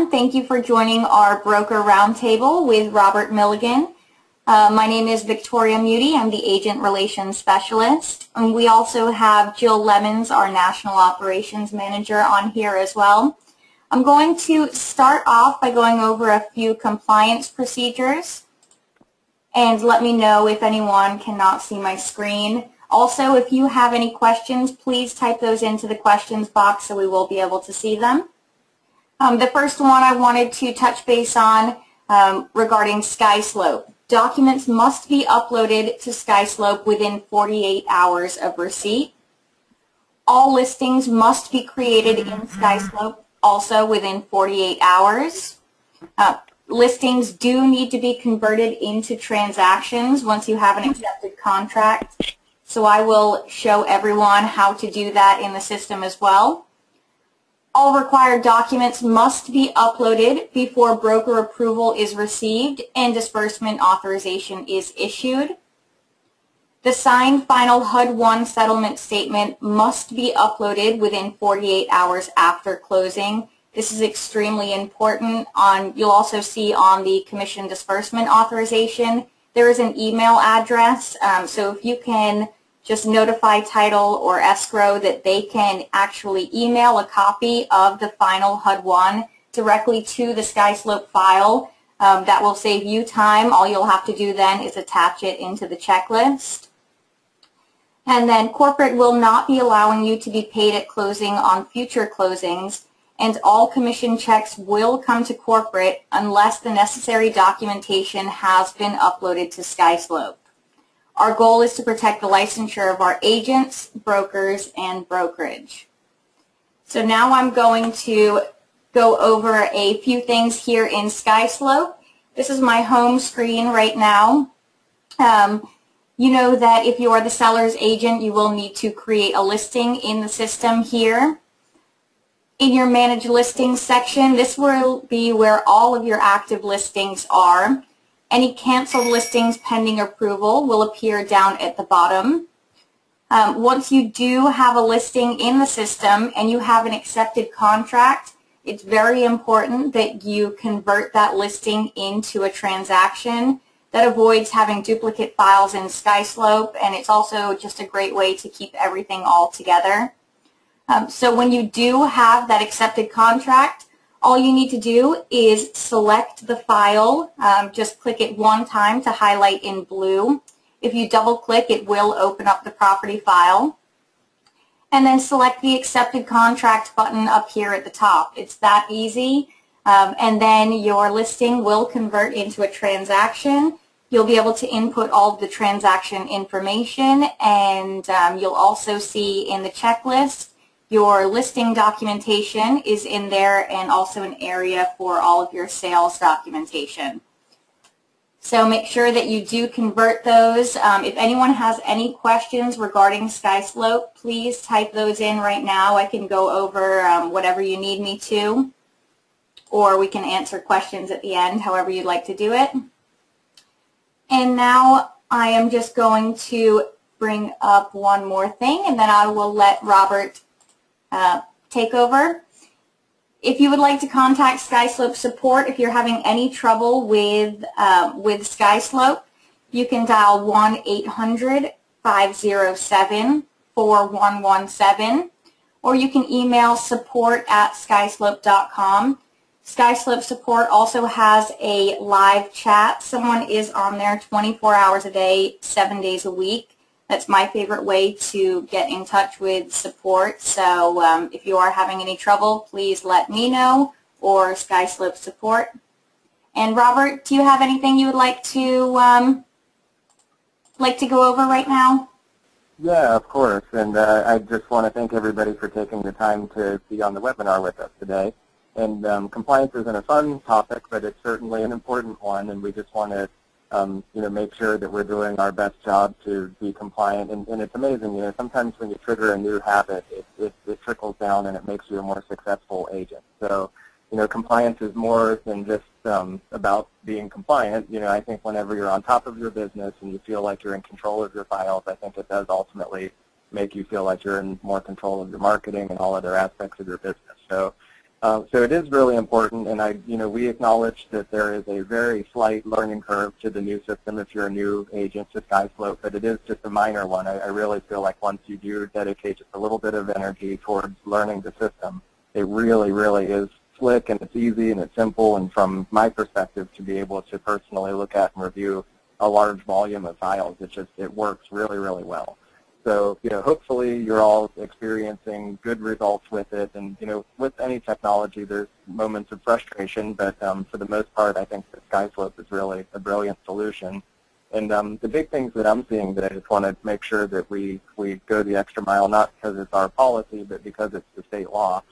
everyone. Thank you for joining our Broker Roundtable with Robert Milligan. My name is Victoria Muti. I'm the Agent Relations Specialist. And we also have Jill Lemons, our National Operations Manager, on here as well. I'm going to start off by going over a few compliance procedures. And let me know if anyone cannot see my screen. Also, if you have any questions, please type those into the questions box so we will be able to see them. The first one I wanted to touch base on regarding SkySlope. Documents must be uploaded to SkySlope within 48 hours of receipt. All listings must be created in SkySlope also within 48 hours. Listings do need to be converted into transactions once you have an accepted contract. So I will show everyone how to do that in the system as well. All required documents must be uploaded before broker approval is received and disbursement authorization is issued. The signed final HUD-1 settlement statement must be uploaded within 48 hours after closing. This is extremely important. You'll also see on the commission disbursement authorization, there is an email address. So if you can just notify title or escrow that they can actually email a copy of the final HUD-1 directly to the SkySlope file. That will save you time. All you'll have to do then is attach it into the checklist. And then corporate will not be allowing you to be paid at closing on future closings, and all commission checks will come to corporate unless the necessary documentation has been uploaded to SkySlope. Our goal is to protect the licensure of our agents, brokers, and brokerage. So now I'm going to go over a few things here in SkySlope. This is my home screen right now. You know that if you are the seller's agent, you will need to create a listing in the system here. In your Manage Listings section, this will be where all of your active listings are. Any canceled listings pending approval will appear down at the bottom. Once you do have a listing in the system and you have an accepted contract, it's very important that you convert that listing into a transaction. That avoids having duplicate files in SkySlope, and it's also just a great way to keep everything all together. So when you do have that accepted contract, all you need to do is select the file. Just click it one time to highlight in blue. If you double click, it will open up the property file. And then select the accepted contract button up here at the top. It's that easy. And then your listing will convert into a transaction. You'll be able to input all of the transaction information, and you'll also see in the checklist your listing documentation is in there, and also an area for all of your sales documentation. So make sure that you do convert those. If anyone has any questions regarding SkySlope, please type those in right now. I can go over whatever you need me to, or we can answer questions at the end, however you'd like to do it. And now I am just going to bring up one more thing, and then I will let Robert take over. If you would like to contact SkySlope support, if you're having any trouble with SkySlope, you can dial 1-800-507-4117, or you can email support@skyslope.com. SkySlope support also has a live chat. Someone is on there 24 hours a day, 7 days a week. That's my favorite way to get in touch with support. So if you are having any trouble, please let me know, or SkySlope support. And Robert, do you have anything you would like to go over right now? Yeah, of course. And I just want to thank everybody for taking the time to be on the webinar with us today. And compliance isn't a fun topic, but it's certainly an important one, and we just want to make sure that we're doing our best job to be compliant. And it's amazing, sometimes when you trigger a new habit, it trickles down and it makes you a more successful agent. So, compliance is more than just about being compliant. I think whenever you're on top of your business and you feel like you're in control of your files, I think it does ultimately make you feel like you're in more control of your marketing and all other aspects of your business. So So it is really important, and we acknowledge that there is a very slight learning curve to the new system if you're a new agent to SkySlope, but it is just a minor one. I really feel like once you do dedicate just a little bit of energy towards learning the system, it really, really is slick, and it's easy, and it's simple, and from my perspective, to be able to personally look at and review a large volume of files, it works really, really well. So, hopefully you're all experiencing good results with it. And, with any technology, there's moments of frustration, but for the most part, I think that SkySlope is really a brilliant solution. And the big things that I'm seeing that I just want to make sure that we go the extra mile, not because it's our policy, but because it's the state law.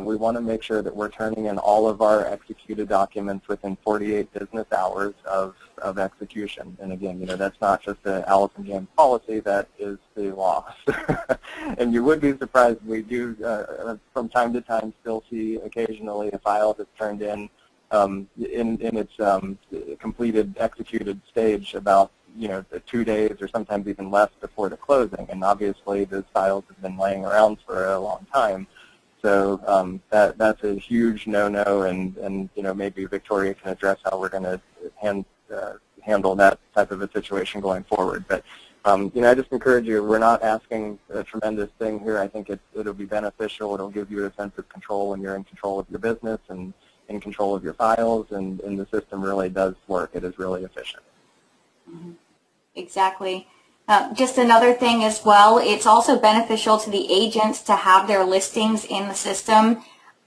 We want to make sure that we're turning in all of our executed documents within 48 business hours of execution. And again, that's not just the Allison James policy, that is the law. And you would be surprised, we do from time to time still see occasionally a file that's turned in its completed executed stage about 2 days or sometimes even less before the closing. And obviously those files have been laying around for a long time. So that's a huge no-no, and maybe Victoria can address how we're going to handle that type of a situation going forward. But I just encourage you. We're not asking a tremendous thing here. I think it'll be beneficial. It'll give you a sense of control when you're in control of your business and in control of your files, and the system really does work. It is really efficient. Mm-hmm. Exactly. Just another thing as well, it's also beneficial to the agents to have their listings in the system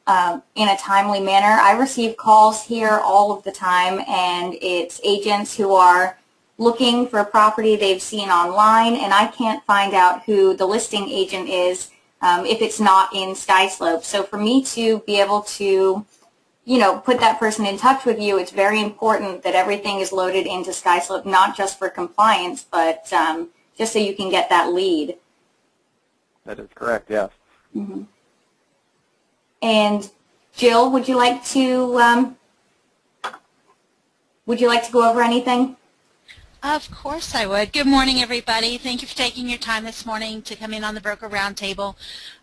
in a timely manner. I receive calls here all of the time, and it's agents who are looking for a property they've seen online, and I can't find out who the listing agent is if it's not in SkySlope. So for me to be able to put that person in touch with you, it's very important that everything is loaded into SkySlope, not just for compliance, but just so you can get that lead. That is correct, yes. Mm-hmm. And Jill, would you like to go over anything? Of course I would. Good morning, everybody. Thank you for taking your time this morning to come in on the Broker Roundtable.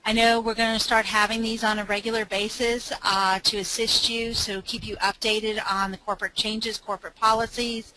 I know we're going to start having these on a regular basis to assist you, so keep you updated on the corporate changes, corporate policies.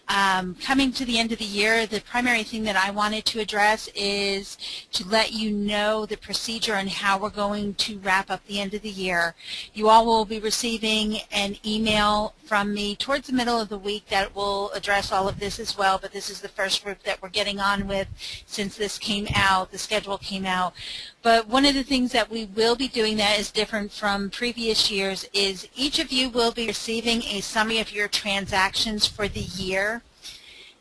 Coming to the end of the year, the primary thing that I wanted to address is to let you know the procedure and how we're going to wrap up the end of the year. You all will be receiving an email from me towards the middle of the week that will address all of this as well, but this is the first group that we're getting on with since this came out, the schedule came out. But one of the things that we will be doing that is different from previous years is each of you will be receiving a summary of your transactions for the year.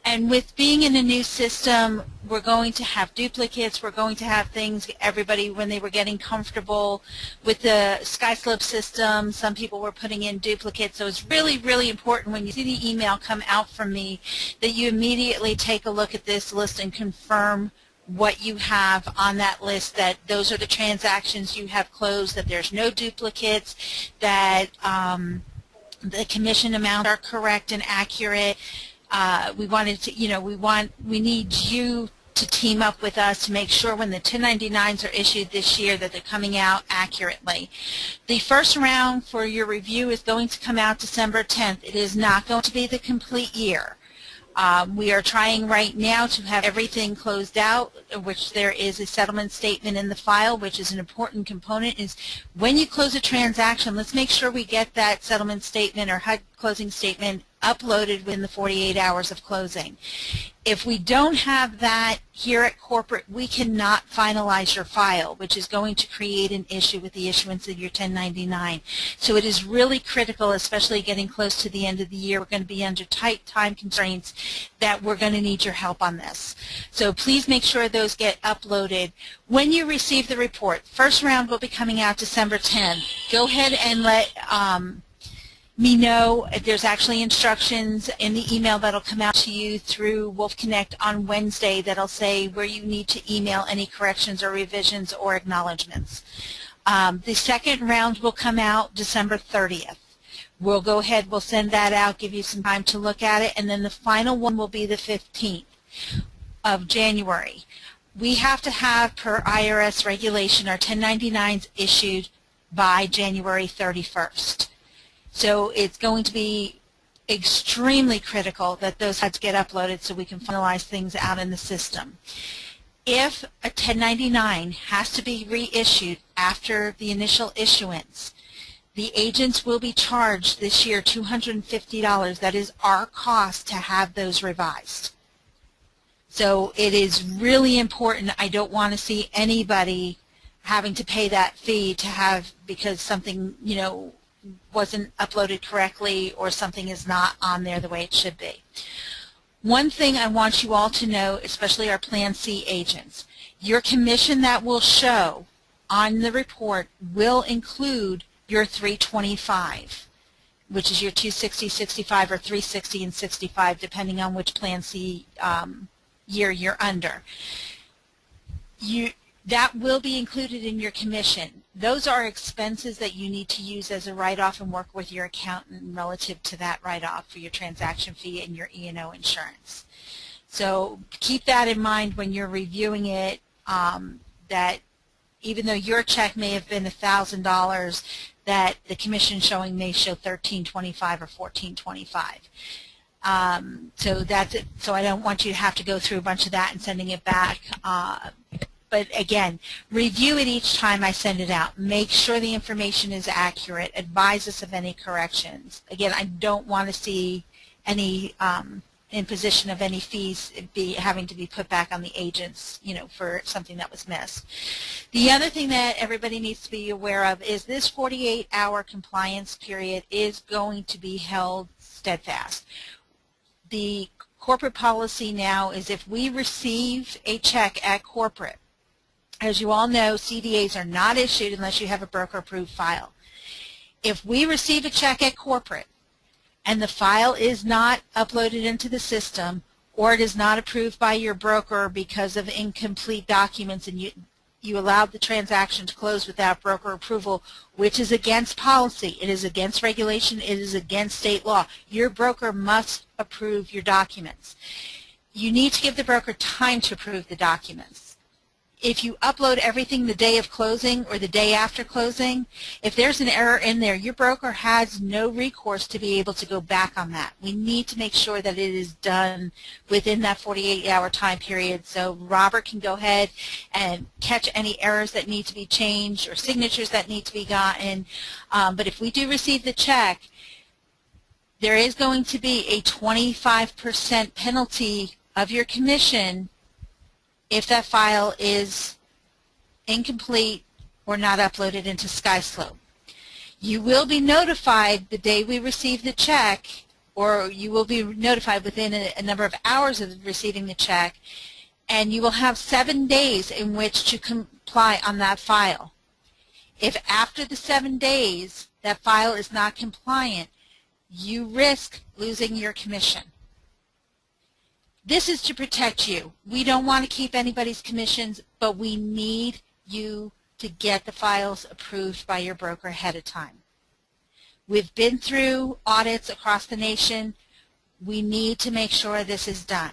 And with being in a new system, we're going to have duplicates. We're going to have things, everybody, when they were getting comfortable with the SkySlope system, some people were putting in duplicates. So it's really, really important when you see the email come out from me that you immediately take a look at this list and confirm what you have on that list, that those are the transactions you have closed, that there's no duplicates, that the commission amounts are correct and accurate. We need you to team up with us to make sure when the 1099s are issued this year that they're coming out accurately. The first round for your review is going to come out December 10th. It is not going to be the complete year. We are trying right now to have everything closed out, which there is a settlement statement in the file, which is an important component. Is when you close a transaction, let's make sure we get that settlement statement or HUD closing statement uploaded within the 48 hours of closing. If we don't have that here at corporate, we cannot finalize your file, which is going to create an issue with the issuance of your 1099. So it is really critical, especially getting close to the end of the year. We're going to be under tight time constraints that we're going to need your help on this. So please make sure those get uploaded. When you receive the report, first round will be coming out December 10th. Go ahead and let me know. There's actually instructions in the email that'll come out to you through Wolf Connect on Wednesday that'll say where you need to email any corrections or revisions or acknowledgments. The second round will come out December 30th. We'll go ahead, we'll send that out, give you some time to look at it, and then the final one will be the 15th of January. We have to have, per IRS regulation, our 1099s issued by January 31st. So it's going to be extremely critical that those HUDs get uploaded so we can finalize things out in the system. If a 1099 has to be reissued after the initial issuance, the agents will be charged this year $250. That is our cost to have those revised. So it is really important. I don't want to see anybody having to pay that fee to have, because something, you know, wasn't uploaded correctly or something is not on there the way it should be. One thing I want you all to know, especially our Plan C agents, your commission that will show on the report will include your 325, which is your 260, 65, or 360 and 65, depending on which Plan C year you're under. That will be included in your commission. Those are expenses that you need to use as a write-off and work with your accountant relative to that write-off for your transaction fee and your E&O insurance. So keep that in mind when you're reviewing it, that even though your check may have been $1,000, that the commission showing may show $1,325 or $1,425. So that's it. So I don't want you to have to go through a bunch of that and sending it back. But again, review it each time I send it out. Make sure the information is accurate. Advise us of any corrections. Again, I don't want to see any imposition of any fees having to be put back on the agents, you know, for something that was missed. The other thing that everybody needs to be aware of is this 48-hour compliance period is going to be held steadfast. The corporate policy now is if we receive a check at corporate, as you all know, CDAs are not issued unless you have a broker-approved file. If we receive a check at corporate and the file is not uploaded into the system, or it is not approved by your broker because of incomplete documents, and you allowed the transaction to close without broker approval, which is against policy, it is against regulation, it is against state law. Your broker must approve your documents. You need to give the broker time to approve the documents. If you upload everything the day of closing or the day after closing, if there's an error in there, your broker has no recourse to be able to go back on that. We need to make sure that it is done within that 48-hour time period so Robert can go ahead and catch any errors that need to be changed or signatures that need to be gotten. But if we do receive the check, there is going to be a 25% penalty of your commission if that file is incomplete or not uploaded into SkySlope. You will be notified the day we receive the check, or you will be notified within a number of hours of receiving the check, and you will have 7 days in which to comply on that file. If after the 7 days that file is not compliant, you risk losing your commission. This is to protect you. We don't want to keep anybody's commissions, but we need you to get the files approved by your broker ahead of time. We've been through audits across the nation. We need to make sure this is done.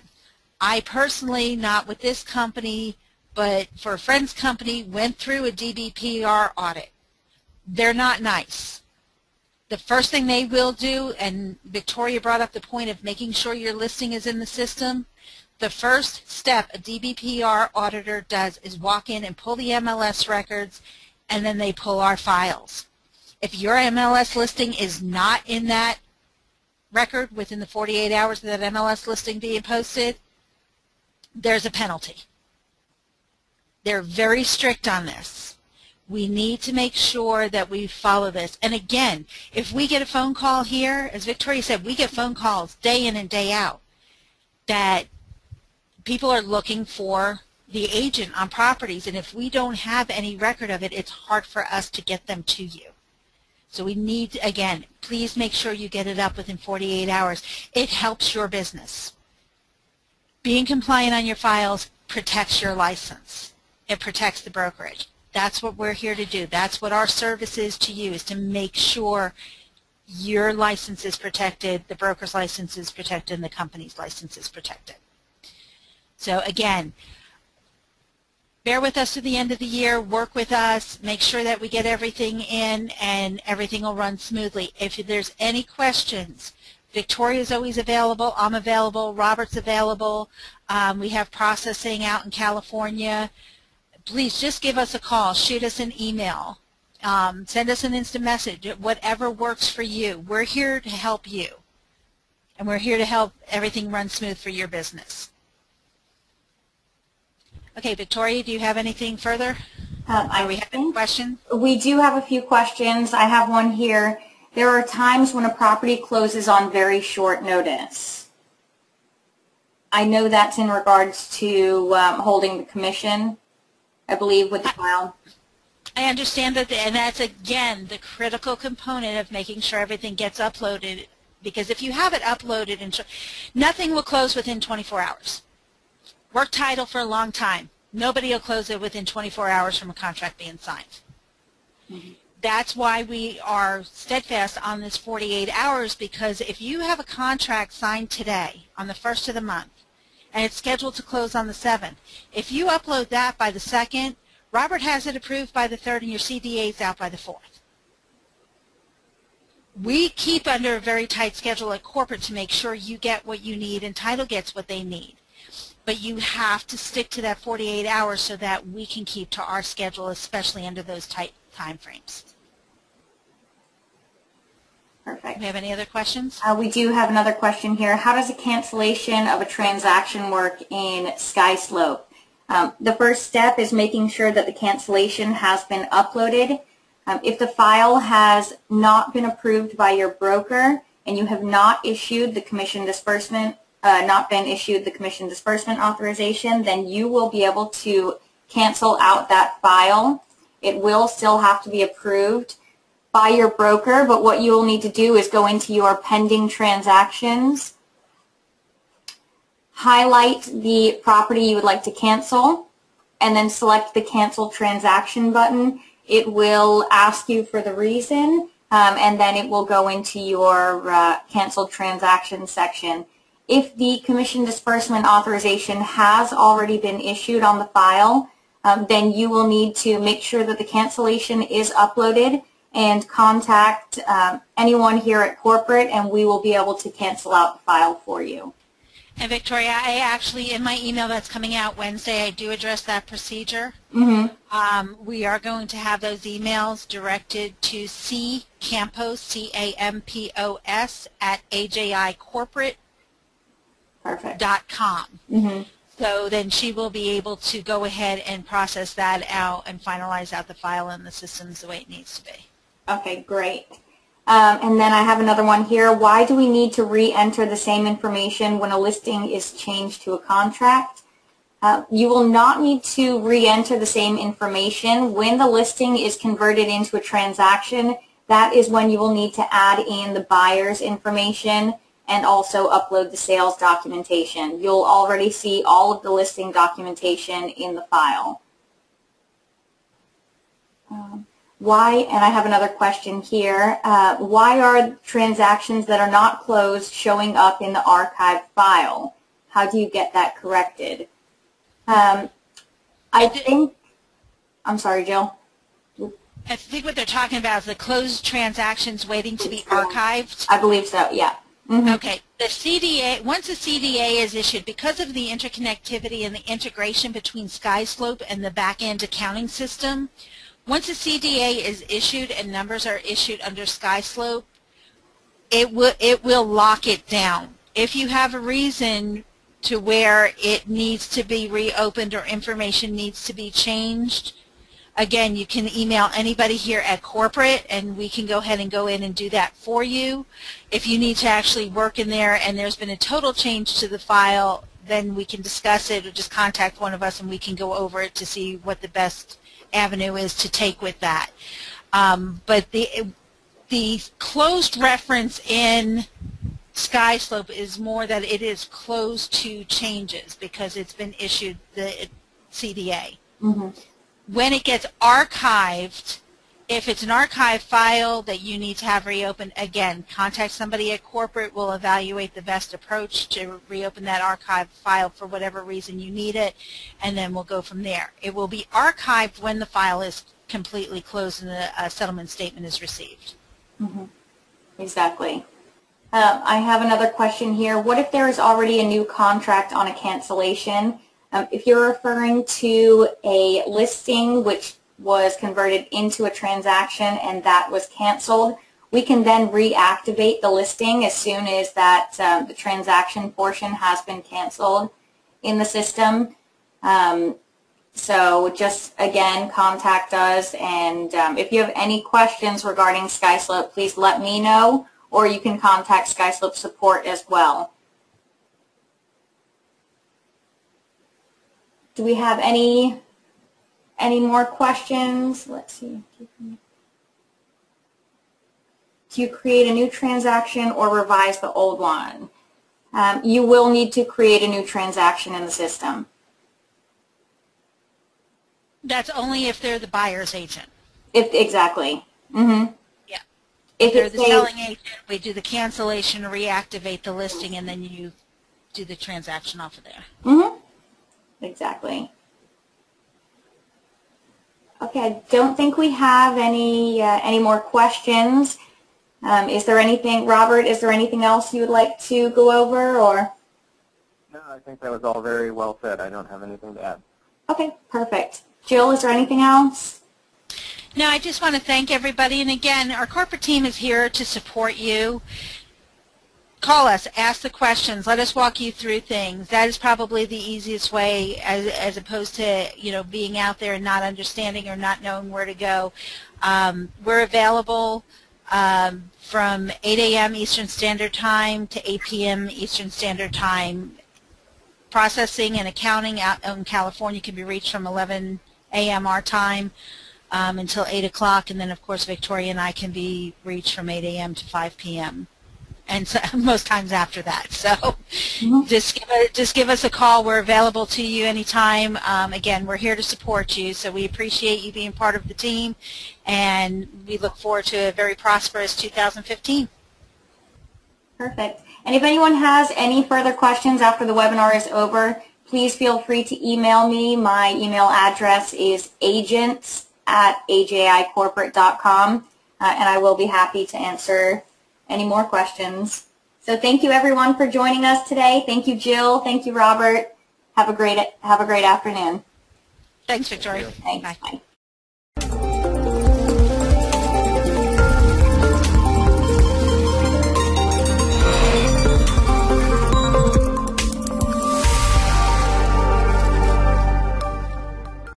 I personally, not with this company, but for a friend's company, went through a DBPR audit. They're not nice. The first thing they will do, and Victoria brought up the point of making sure your listing is in the system, the first step a DBPR auditor does is walk in and pull the MLS records, and then they pull our files. If your MLS listing is not in that record within the 48 hours of that MLS listing being posted, there's a penalty. They're very strict on this. We need to make sure that we follow this. And again, if we get a phone call here, as Victoria said, we get phone calls day in and day out that people are looking for the agent on properties, and if we don't have any record of it, it's hard for us to get them to you. So we need, again, please make sure you get it up within 48 hours. It helps your business. Being compliant on your files protects your license. It protects the brokerage. That's what we're here to do. That's what our service is to you, is to make sure your license is protected, the broker's license is protected, and the company's license is protected. So again, bear with us to the end of the year, work with us, make sure that we get everything in, and everything will run smoothly. If there's any questions, Victoria's always available, I'm available, Robert's available. We have processing out in California. Please just give us a call, shoot us an email, send us an instant message, whatever works for you. We're here to help you, and we're here to help everything run smooth for your business. Okay, Victoria, do you have anything further? Do we have any questions? We do have a few questions. I have one here. There are times when a property closes on very short notice. I know that's in regards to holding the commission, I believe, with the file. I understand that, and that's, again, the critical component of making sure everything gets uploaded, because if you have it uploaded, nothing will close within 24 hours. Work title for a long time. Nobody will close it within 24 hours from a contract being signed. Mm-hmm. That's why we are steadfast on this 48 hours, because if you have a contract signed today on the 1st of the month and it's scheduled to close on the 7th, if you upload that by the 2nd, Robert has it approved by the 3rd and your CDA is out by the 4th. We keep under a very tight schedule at corporate to make sure you get what you need and title gets what they need. But you have to stick to that 48 hours so that we can keep to our schedule, especially under those tight time frames. Perfect. Do we have any other questions? We do have another question here. How does a cancellation of a transaction work in SkySlope? The first step is making sure that the cancellation has been uploaded. If the file has not been approved by your broker and you have not issued the commission disbursement authorization, then you will be able to cancel out that file. It will still have to be approved by your broker, but what you will need to do is go into your pending transactions, highlight the property you would like to cancel, and then select the cancel transaction button. It will ask you for the reason, and then it will go into your canceled transaction section. If the commission disbursement authorization has already been issued on the file, then you will need to make sure that the cancellation is uploaded and contact anyone here at corporate, and we will be able to cancel out the file for you. And Victoria, I actually, in my email that's coming out Wednesday, I do address that procedure. Mm-hmm. We are going to have those emails directed to Campos, C-A-M-P-O-S, at ajicorporate.com. Mm-hmm. So then she will be able to go ahead and process that out and finalize out the file in the systems the way it needs to be. Okay, great. And then I have another one here. Why do we need to re-enter the same information when a listing is changed to a contract? You will not need to re-enter the same information. When the listing is converted into a transaction, that is when you will need to add in the buyer's information and also upload the sales documentation. You'll already see all of the listing documentation in the file. Why, and I have another question here, why are transactions that are not closed showing up in the archived file? How do you get that corrected? I'm sorry, Jill. I think what they're talking about is the closed transactions waiting to be archived. I believe so, yeah. Mm-hmm. Okay, the CDA, once a CDA is issued, because of the interconnectivity and the integration between SkySlope and the back-end accounting system, once a CDA is issued and numbers are issued under SkySlope, it will lock it down. If you have a reason to where it needs to be reopened or information needs to be changed, again, you can email anybody here at corporate and we can go ahead and go in and do that for you. If you need to actually work in there and there's been a total change to the file, then we can discuss it or just contact one of us and we can go over it to see what the best avenue is to take with that. But the closed reference in SkySlope is more that it is closed to changes because it's been issued the CDA. Mm-hmm. When it gets archived, If it's an archive file that you need to have reopened, again, contact somebody at corporate. We'll evaluate the best approach to reopen that archive file for whatever reason you need it, and then we'll go from there. It will be archived when the file is completely closed and a settlement statement is received. Mm-hmm. Exactly. I have another question here. What if there is already a new contract on a cancellation? If you're referring to a listing which was converted into a transaction and that was canceled, we can then reactivate the listing as soon as that the transaction portion has been canceled in the system. So just, again, contact us, and if you have any questions regarding SkySlope, please let me know, or you can contact SkySlope support as well. Do we have any more questions? Let's see. Do you create a new transaction or revise the old one? You will need to create a new transaction in the system. That's only if they're the buyer's agent. Exactly. Mm-hmm. Yeah. If they're the selling agent, we do the cancellation, reactivate the listing, and then you do the transaction off of there. Mm-hmm. Exactly. Okay, I don't think we have any more questions. Is there anything, Robert, is there anything else you would like to go over, or? No, I think that was all very well said. I don't have anything to add. Okay, perfect. Jill, is there anything else? No, I just want to thank everybody, and again, our corporate team is here to support you. Call us, ask the questions, let us walk you through things. That is probably the easiest way, as opposed to, you know, being out there and not understanding or not knowing where to go. We're available from 8 a.m. Eastern Standard Time to 8 p.m. Eastern Standard Time. Processing and accounting out in California can be reached from 11 a.m. our time until 8 o'clock, and then of course Victoria and I can be reached from 8 a.m. to 5 p.m. and so, most times after that. So just give us a call. We're available to you anytime. Again, we're here to support you, so we appreciate you being part of the team, and we look forward to a very prosperous 2015. Perfect. And if anyone has any further questions after the webinar is over, please feel free to email me. My email address is agents@ajicorporate.com, and I will be happy to answer any more questions. So thank you everyone for joining us today. Thank you, Jill. Thank you, Robert. Have a great afternoon. Thanks, Victoria. Thanks. Bye.